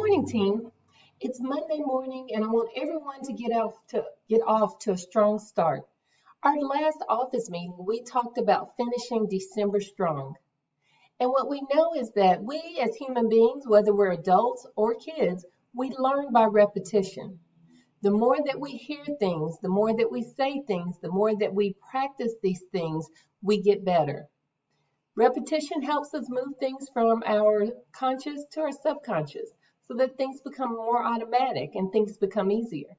morning, team. It's Monday morning, and I want everyone to get off to a strong start. Our last office meeting, we talked about finishing December strong. And what we know is that we as human beings, whether we're adults or kids, we learn by repetition. The more that we hear things, the more that we say things, the more that we practice these things, we get better. Repetition helps us move things from our conscious to our subconscious so that things become more automatic and things become easier.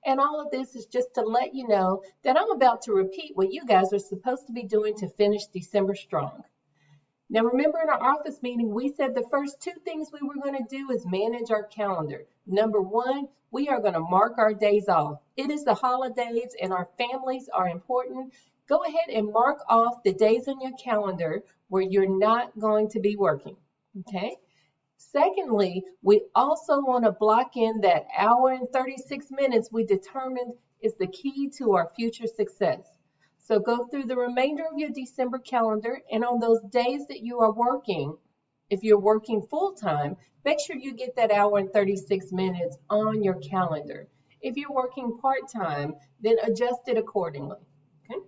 And all of this is just to let you know that I'm about to repeat what you guys are supposed to be doing to finish December strong. Now, remember in our office meeting, we said the first two things we were going to do is manage our calendar. Number one, we are going to mark our days off. It is the holidays and our families are important. Go ahead and mark off the days on your calendar where you're not going to be working. Okay? Secondly, we also want to block in that hour and 36 minutes we determined is the key to our future success. So go through the remainder of your December calendar, and on those days that you are working, if you're working full time, make sure you get that hour and 36 minutes on your calendar. If you're working part time, then adjust it accordingly. Okay?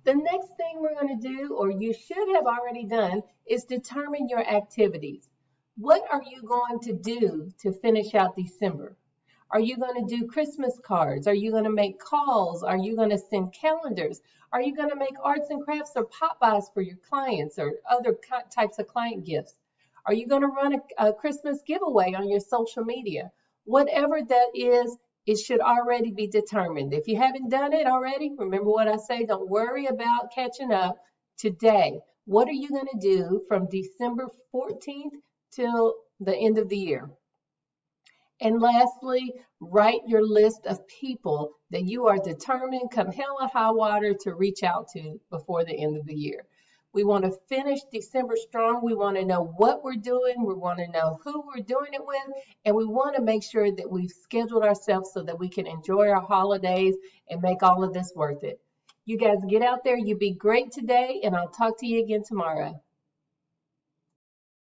The next thing we're going to do, or you should have already done, is determine your activities. What are you going to do to finish out December? Are you going to do Christmas cards? Are you going to make calls? Are you going to send calendars? Are you going to make arts and crafts or pop-bys for your clients or other types of client gifts? Are you going to run a Christmas giveaway on your social media? Whatever that is, it should already be determined. If you haven't done it already, remember what I say, don't worry about catching up today. What are you going to do from December 14th till the end of the year? And lastly, write your list of people that you are determined, come hell or high water, to reach out to before the end of the year. We want to finish December strong. We want to know what we're doing. We want to know who we're doing it with. And we want to make sure that we've scheduled ourselves so that we can enjoy our holidays and make all of this worth it. You guys get out there. You be great today, and I'll talk to you again tomorrow.